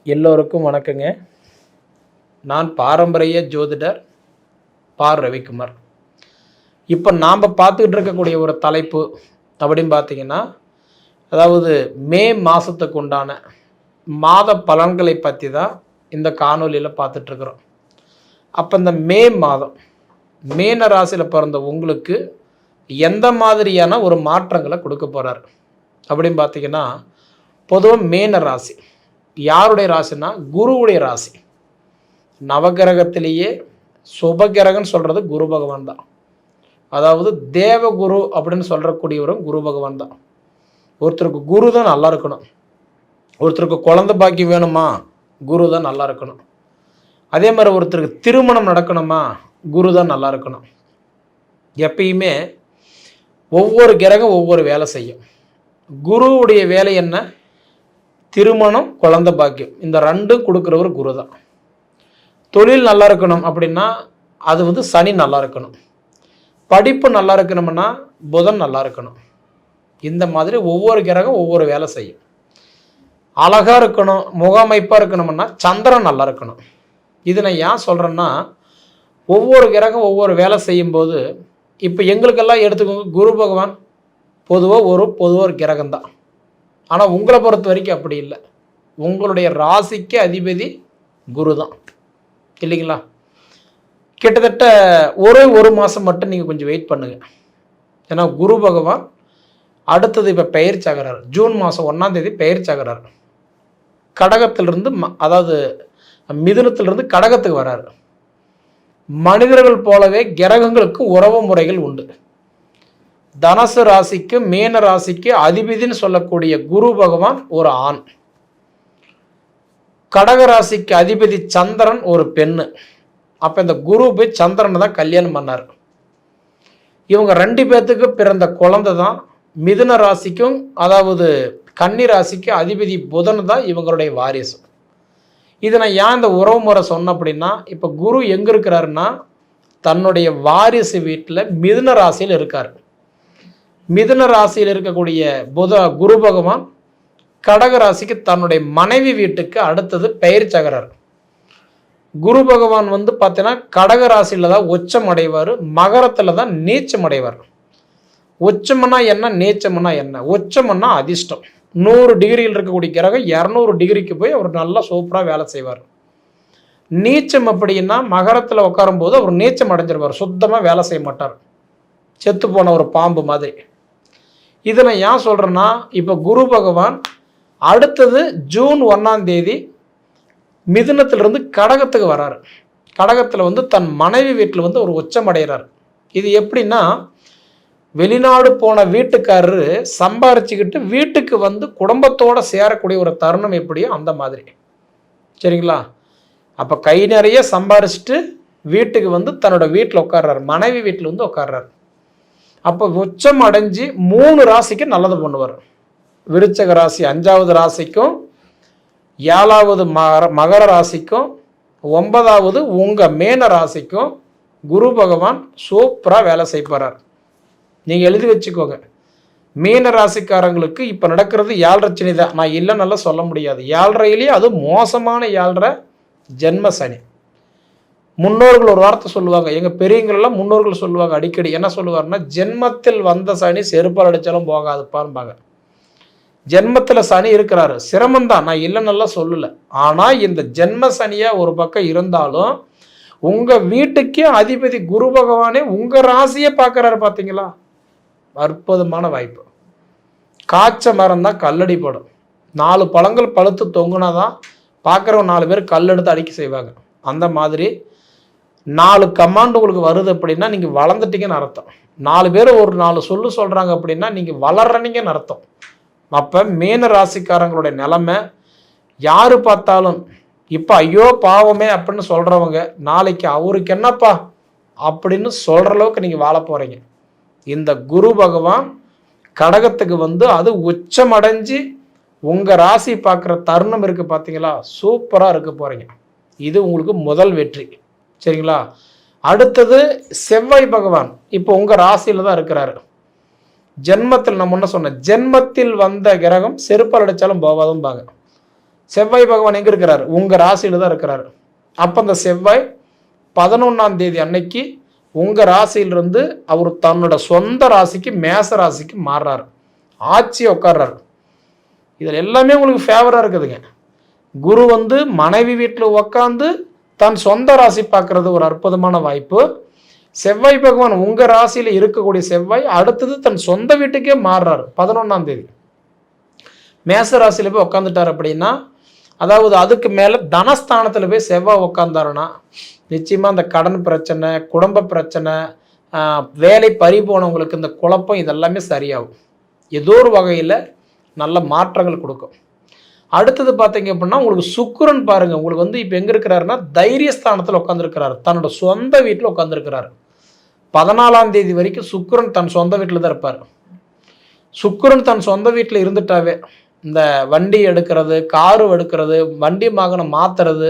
எல்லோருக்கும் வணக்கங்க. நான் பாரம்பரிய ஜோதிடர் ரவிக்குமார். இப்போ நாம் பார்த்துக்கிட்டு இருக்கக்கூடிய ஒரு தலைப்பு அப்படின்னு பார்த்தீங்கன்னா, அதாவது மே மாதத்துக்கு உண்டான மாத பலன்களை பற்றி தான் இந்த காணொலியில் பார்த்துட்ருக்குறோம். அப்போ இந்த மே மாதம் மீன ராசியில் பிறந்த உங்களுக்கு எந்த மாதிரியான ஒரு மாற்றங்களை கொடுக்க போகிறார் அப்படின்னு பார்த்தீங்கன்னா, பொதுவாக மீன ராசி யாருடைய ராசினா குருவுடைய ராசி. நவகிரகத்திலேயே சுபகிரகன்னு சொல்கிறது குரு பகவான் தான். அதாவது தேவகுரு அப்படின்னு சொல்கிறக்கூடியவரும் குரு பகவான் தான். ஒருத்தருக்கு குரு தான் நல்லா இருக்கணும். ஒருத்தருக்கு குழந்தை பாக்கியம் வேணுமா, குரு தான் நல்லா இருக்கணும். அதே மாதிரி ஒருத்தருக்கு திருமணம் நடக்கணுமா, குரு தான் நல்லா இருக்கணும். எப்பயுமே ஒவ்வொரு கிரகம் ஒவ்வொரு வேலை செய்யும். குருவுடைய வேலை என்ன? திருமணம், குழந்தை பாக்கியம், இந்த ரெண்டும் கொடுக்குறவர் குரு தான். தொழில் நல்லா இருக்கணும் அப்படின்னா அது சனி நல்லா இருக்கணும். படிப்பு நல்லா இருக்கணும்னா புதன் நல்லா இருக்கணும். இந்த மாதிரி ஒவ்வொரு கிரகம் ஒவ்வொரு வேலை செய்யும். அழகாக இருக்கணும், முகமைப்பாக இருக்கணும்னா சந்திரன் நல்லா இருக்கணும். இது நான் ஏன் சொல்கிறேன்னா, ஒவ்வொரு கிரகம் ஒவ்வொரு வேலை செய்யும்போது இப்போ எங்களுக்கெல்லாம் எடுத்துக்கோங்க, குரு பகவான் பொதுவாக ஒரு கிரகம்தான். ஆனால் உங்களை பொறுத்த வரைக்கும் அப்படி இல்லை. உங்களுடைய ராசிக்கு அதிபதி குரு தான், இல்லைங்களா? கிட்டத்தட்ட ஒரு மாதம் மட்டும் நீங்கள் கொஞ்சம் வெயிட் பண்ணுங்கள். ஏன்னா குரு பகவான் அடுத்தது இப்போ பெயர்ச்சி ஆகிறார். ஜூன் மாதம் 1ஆம் தேதி பெயர்ச்சி ஆகிறார். கடகத்திலிருந்து அதாவது மிதுனத்திலிருந்து கடகத்துக்கு வர்றார். மனிதர்கள் போலவே கிரகங்களுக்கு உறவு முறைகள் உண்டு. தனுசு ராசிக்கு மீன ராசிக்கு அதிபதினு சொல்லக்கூடிய குரு பகவான் ஒரு ஆண், கடக ராசிக்கு அதிபதி சந்திரன் ஒரு பெண்ணு. அப்போ இந்த குரு போய் சந்திரனை தான் கல்யாணம் பண்ணார். இவங்க 2 பேர்த்துக்கு பிறந்த குழந்தை தான் மிதுன ராசிக்கும் அதாவது கன்னி ராசிக்கு அதிபதி புதன் தான் இவங்களுடைய வாரிசு. இதை நான் ஏன் இந்த உறவு முறை சொன்னேன் அப்படின்னா, இப்போ குரு எங்கே இருக்கிறாருன்னா தன்னுடைய வாரிசு வீட்டில் மிதுன ராசியில் இருக்கார். மிதுன ராசியில் இருக்கக்கூடிய குரு பகவான் கடக ராசிக்கு தன்னுடைய மனைவி வீட்டுக்கு அடுத்தது பெயர்ச்சகரார். குரு பகவான் பார்த்தீங்கன்னா கடக ராசியில் தான் உச்சம் அடைவார், மகரத்தில் தான் நீச்சம் அடைவார். உச்சம்னா என்ன, நீச்சம்னா என்ன? உச்சம்னா அதிர்ஷ்டம். 100 டிகிரியில் இருக்கக்கூடிய கிரகம் 200 டிகிரிக்கு போய் அவர் நல்லா சூப்பராக வேலை செய்வார். நீச்சம் அப்படின்னா மகரத்தில் உட்காரும்போது அவர் நீச்சம் அடைஞ்சிருவார், சுத்தமாக வேலை செய்ய மாட்டார், செத்து போன ஒரு பாம்பு மாதிரி. இதை நான் ஏன் சொல்கிறேன்னா, இப்போ குரு பகவான் அடுத்தது ஜூன் 1ஆம் தேதி மிதுனத்திலிருந்து கடகத்துக்கு வராரு. கடகத்தில் தன் மனைவி வீட்டில் ஒரு உச்சம் அடைகிறார். இது எப்படின்னா, வெளிநாடு போன வீட்டுக்காரரு சம்பாரிச்சுக்கிட்டு வீட்டுக்கு குடும்பத்தோடு சேரக்கூடிய ஒரு தருணம் எப்படியோ அந்த மாதிரி, சரிங்களா? அப்போ கை நிறைய சம்பாரிச்சுட்டு வீட்டுக்கு தன்னோட வீட்டில் உட்கார்றாரு, மனைவி வீட்டில் உட்கார்றாரு. அப்போ உச்சம் அடைஞ்சு 3 ராசிக்கு நல்லது பண்ணுவார். விருச்சக ராசி 5வது ராசிக்கும், 7வது மகர ராசிக்கும், 9வது உங்கள் மேன ராசிக்கும் குரு பகவான் சூப்பராக வேலை செய்ப்பார். நீங்கள் எழுதி வச்சுக்கோங்க, மீன ராசிக்காரங்களுக்கு இப்போ நடக்கிறது 7.5 சனி தான். நான் இல்லைன்னு நல்லா சொல்ல முடியாது. 7.5லேயே அது மோசமான 7.5 ஜென்ம சனி. முன்னோர்கள் ஒரு வார்த்தை சொல்லுவாங்க, எங்கள் பெரியவங்களெல்லாம் முன்னோர்கள் சொல்லுவாங்க அடிக்கடி. என்ன சொல்லுவாருன்னா, ஜென்மத்தில் வந்த சனி செருப்பால் அடித்தாலும் போகாதுப்பான்பாங்க. ஜென்மத்தில் சனி இருக்கிறாரு, சிரமம்தான், நான் இல்லைன்னு சொல்லலை. ஆனால் இந்த ஜென்ம சனியாக ஒரு பக்கம் இருந்தாலும் உங்கள் வீட்டுக்கே அதிபதி குரு பகவானே உங்கள் ராசியை பார்க்குறாரு. பார்த்தீங்களா, அற்புதமான வாய்ப்பு. காய்ச்ச மரம் தான் கல்லடி படும். 4 பழங்கள் பழுத்து தொங்குனாதான் பார்க்குறவங்க 4 பேர் கல் எடுத்து அடிக்க செய்வாங்க. அந்த மாதிரி 4 கமாண்ட் உங்களுக்கு வருது அப்படின்னா நீங்கள் வளர்ந்துட்டீங்கன்னு அர்த்தம். 4 பேர் ஒரு 4 சொல்கிறாங்க அப்படின்னா நீங்கள் வளர்றீங்கன்னு அர்த்தம். அப்போ மீன ராசிக்காரங்களுடைய நிலைமை யார் பார்த்தாலும் இப்போ ஐயோ பாவமே அப்படின்னு சொல்கிறவங்க நாளைக்கு அவருக்கு என்னப்பா அப்படின்னு சொல்கிற அளவுக்கு நீங்கள் வாழ போகிறீங்க. இந்த குரு பகவான் கடகத்துக்கு அது உச்சமடைஞ்சு உங்கள் ராசி பார்க்குற தருணம் இருக்குது. பார்த்தீங்களா, சூப்பராக இருக்க போகிறீங்க. இது உங்களுக்கு முதல் வெற்றி, சரிங்களா? அடுத்தது செவ்வாய் பகவான் இப்போ உங்கள் ராசியில் தான் இருக்கிறாரு. ஜென்மத்தில் நம்ம என்ன சொன்ன, ஜென்மத்தில் வந்த கிரகம் செருப்பால் அடித்தாலும் போவாதும்பாங்க. செவ்வாய் பகவான் எங்கே இருக்கிறார்? உங்கள் ராசியில் தான் இருக்கிறார். அப்போ அந்த செவ்வாய் 11ஆம் தேதி அன்னைக்கு உங்கள் ராசியிலிருந்து அவர் தன்னோட சொந்த ராசிக்கு மேச ராசிக்கு மாறுறாரு, ஆட்சி உட்கார்றாரு. இதில் எல்லாமே உங்களுக்கு ஃபேவராக இருக்குதுங்க. குரு மனைவி வீட்டில் உக்காந்து தன் சொந்த ராசி பார்க்கறது ஒரு அற்புதமான வாய்ப்பு. செவ்வாய் பகவான் உங்கள் ராசியில் இருக்கக்கூடிய செவ்வாய் அடுத்தது தன் சொந்த வீட்டுக்கே மாறுறாரு 11ஆம் தேதி. மேச ராசியில் போய் உக்காந்துட்டார் அப்படின்னா, அதாவது அதுக்கு மேலே தனஸ்தானத்தில் போய் செவ்வாய் உக்காந்தாருன்னா நிச்சயமாக அந்த கடன் பிரச்சனை, குடும்ப பிரச்சனை, வேலை பறி போனவங்களுக்கு இந்த குழப்பம் இதெல்லாமே சரியாகும். ஏதோ ஒரு வகையில் நல்ல மாற்றங்கள் கொடுக்கும். அடுத்தது பார்த்தீங்க அப்படின்னா உங்களுக்கு சுக்கிரன் பாருங்கள், உங்களுக்கு இப்போ எங்கே இருக்கிறாருன்னா தைரியஸ்தானத்தில் உட்காந்துருக்கிறாரு, தன்னோட சொந்த வீட்டில் உட்காந்துருக்கிறாரு. 14ஆம் தேதி வரைக்கும் சுக்கிரன் தன் சொந்த வீட்டில் தான் இருப்பார். சுக்கிரன் தன் சொந்த வீட்டில் இருந்துட்டாவே இந்த வண்டி எடுக்கிறது, காரு எடுக்கிறது, வண்டி வாகனம் மாற்றுறது,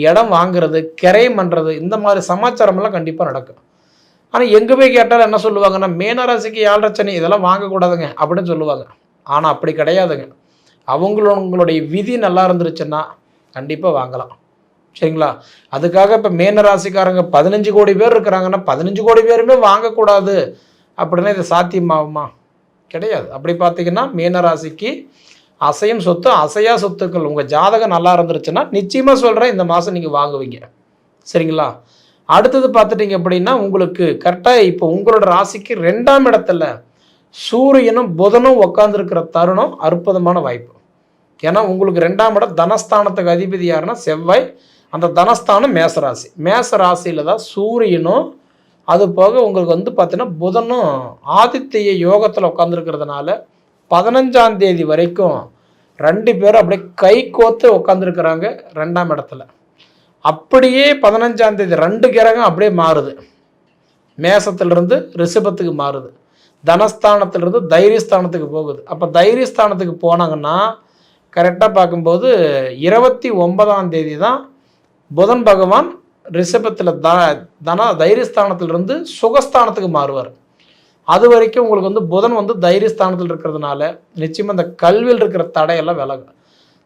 இடம் வாங்குறது, கிரையம் பண்ணுறது, இந்த மாதிரி சமாச்சாரமெல்லாம் கண்டிப்பாக நடக்கும். ஆனால் எங்கே போய் கேட்டாலும் என்ன சொல்லுவாங்கன்னா, மீனராசிக்கு 7.5 சனி இதெல்லாம் வாங்கக்கூடாதுங்க அப்படின்னு சொல்லுவாங்க. ஆனால் அப்படி கிடையாதுங்க. அவங்களுடைய விதி நல்லா இருந்துருச்சுன்னா கண்டிப்பாக வாங்கலாம். சரிங்களா? அதுக்காக இப்போ மீனராசிக்காரங்க 15 கோடி பேர் இருக்கிறாங்கன்னா 15 கோடி பேருமே வாங்கக்கூடாது அப்படின்னா இது சாத்தியமாகுமா? கிடையாது. அப்படி பார்த்தீங்கன்னா மீனராசிக்கு அசையும் சொத்து, அசையா சொத்துக்கள் உங்கள் ஜாதகம் நல்லா இருந்துருச்சுன்னா நிச்சயமாக சொல்கிறேன் இந்த மாதம் நீங்கள் வாங்குவீங்க. சரிங்களா? அடுத்தது பார்த்துட்டிங்க அப்படின்னா உங்களுக்கு கரெக்டாக இப்போ உங்களோட ராசிக்கு 2ஆம் இடத்துல சூரியனும் புதனும் உட்காந்துருக்கிற தருணம் அற்புதமான வாய்ப்பு. ஏன்னா உங்களுக்கு 2ஆம் இடம் தனஸ்தானத்துக்கு அதிபதி யாருன்னா செவ்வாய். அந்த தனஸ்தானம் மேசராசி. மேச ராசியில் தான் சூரியனும் அது போக உங்களுக்கு பார்த்தீங்கன்னா புதனும் ஆதித்ய யோகத்தில் உட்காந்துருக்கிறதுனால 15ஆம் தேதி வரைக்கும் 2 பேரும் அப்படியே கை கோத்து உட்காந்துருக்கிறாங்க 2ஆம் இடத்துல. அப்படியே 15ஆம் தேதி 2 கிரகம் அப்படியே மாறுது. மேசத்திலிருந்து ரிஷபத்துக்கு மாறுது, தனஸ்தானத்திலிருந்து தைரியஸ்தானத்துக்கு போகுது. அப்போ தைரியஸ்தானத்துக்கு போனாங்கன்னா கரெக்டாக பார்க்கும்போது 29ஆம் தேதி தான் புதன் பகவான் ரிஷபத்தில் தைரியஸ்தானத்திலிருந்து சுகஸ்தானத்துக்கு மாறுவார். அது வரைக்கும் உங்களுக்கு புதன் தைரியஸ்தானத்தில் இருக்கிறதுனால நிச்சயமாக இந்த கல்வியில் இருக்கிற தடையெல்லாம் விலகும்.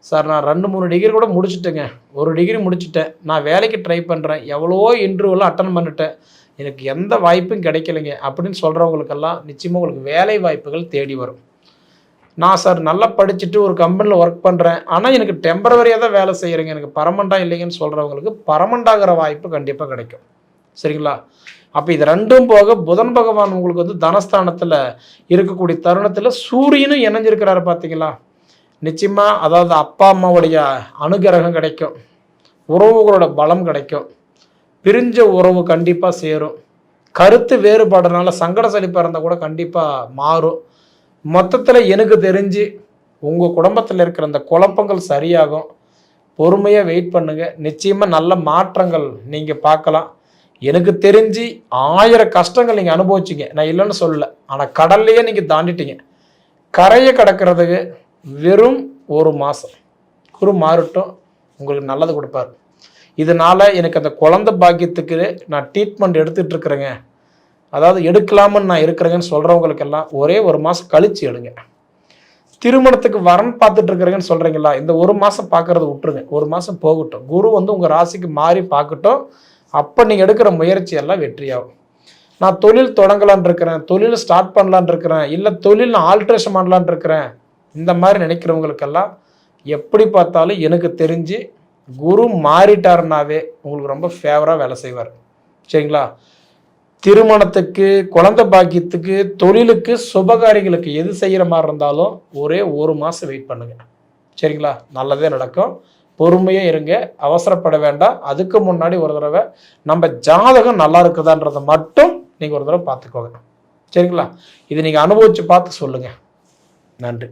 சார் நான் 2-3 டிகிரி கூட முடிச்சுட்டேங்க, 1 டிகிரி முடிச்சுட்டேன், நான் வேலைக்கு ட்ரை பண்ணுறேன், எவ்வளோ இன்டர்வியூலாம் அட்டன் பண்ணிட்டேன், எனக்கு எந்த வாய்ப்பும் கிடைக்கலைங்க அப்படின்னு சொல்கிறவங்களுக்கெல்லாம் நிச்சயமாக உங்களுக்கு வேலை வாய்ப்புகள் தேடி வரும். நான் சார் நல்லா படிச்சுட்டு ஒரு கம்பெனியில் ஒர்க் பண்ணுறேன், ஆனால் எனக்கு டெம்பரவரியாக தான் வேலை செய்கிறேங்க, எனக்கு பர்மனெண்ட்டாக இல்லைங்கன்னு சொல்கிறவங்களுக்கு பர்மனெண்ட்டாகிற வாய்ப்பு கண்டிப்பாக கிடைக்கும். சரிங்களா? அப்போ இது 2ம் போக புதன் பகவான் உங்களுக்கு தனஸ்தானத்தில் இருக்கக்கூடிய தருணத்தில் சூரியனும் இணைஞ்சிருக்கிறாரு பார்த்தீங்களா? நிச்சயமாக அதாவது அப்பா அம்மாவுடைய அனுகிரகம் கிடைக்கும், உறவுகளோட பலம் கிடைக்கும், பிரிஞ்ச உறவு கண்டிப்பாக சேரும், கருத்து வேறுபாடுனால சங்கட சலிப்பாக இருந்தால் கூட கண்டிப்பாக மாறும். மொத்தத்தில் எனக்கு தெரிஞ்சு உங்கள் குடும்பத்தில் இருக்கிற அந்த குழப்பங்கள் சரியாகும். பொறுமையாக வெயிட் பண்ணுங்கள், நிச்சயமாக நல்ல மாற்றங்கள் நீங்கள் பார்க்கலாம். எனக்கு தெரிஞ்சு 1000 கஷ்டங்கள் நீங்கள் அனுபவிச்சிங்க, நான் இல்லைன்னு சொல்லலை, ஆனால் கடல்லையே நீங்கள் தாண்டிட்டீங்க. கரையை கடக்கிறதுக்கு வெறும் 1 மாதம் குரு மாறட்டும், உங்களுக்கு நல்லது கொடுப்பார். இதனால் எனக்கு அந்த குழந்தை பாக்கியத்துக்கு நான் ட்ரீட்மெண்ட் எடுத்துகிட்டு இருக்கிறேங்க, அதாவது எடுக்கலாமுன்னு நான் இருக்கிறேங்கன்னு சொல்கிறவங்களுக்கெல்லாம் ஒரே 1 மாதம் கழித்து எடுங்க. திருமணத்துக்கு வரன் பார்த்துட்டு இருக்கிறேங்கன்னு சொல்கிறீங்களா, இந்த 1 மாதம் பார்க்குறத விட்டுருங்க, 1 மாதம் போகட்டும். குரு உங்கள் ராசிக்கு மாறி பார்க்கட்டும், அப்போ நீங்கள் எடுக்கிற முயற்சி எல்லாம் வெற்றியாகும். நான் தொழில் தொடங்கலான் இருக்கிறேன், தொழில் ஸ்டார்ட் பண்ணலான் இருக்கிறேன், இல்லை தொழில் நான் ஆல்ட்ரேஷன் பண்ணலான் இருக்கிறேன், இந்த மாதிரி நினைக்கிறவங்களுக்கெல்லாம் எப்படி பார்த்தாலும் எனக்கு தெரிஞ்சு குரு மாறிட்டாருனாவே உங்களுக்கு ரொம்ப ஃபேவராக வேலை செய்வார். சரிங்களா? திருமணத்துக்கு, குழந்தை பாக்கியத்துக்கு, தொழிலுக்கு, சுபகாரியங்களுக்கு எது செய்கிற மாதிரி இருந்தாலும் ஒரே 1 மாதம் வெயிட் பண்ணுங்கள். சரிங்களா? நல்லதே நடக்கும். பொறுமையாக இருங்க, அவசரப்பட வேண்டாம். அதுக்கு முன்னாடி ஒரு தடவை நம்ம ஜாதகம் நல்லா இருக்குதான்றதை மட்டும் நீங்கள் ஒரு தடவை பார்த்துக்கோங்க. சரிங்களா? இது நீங்கள் அனுபவித்து பார்த்து சொல்லுங்கள். நன்றி.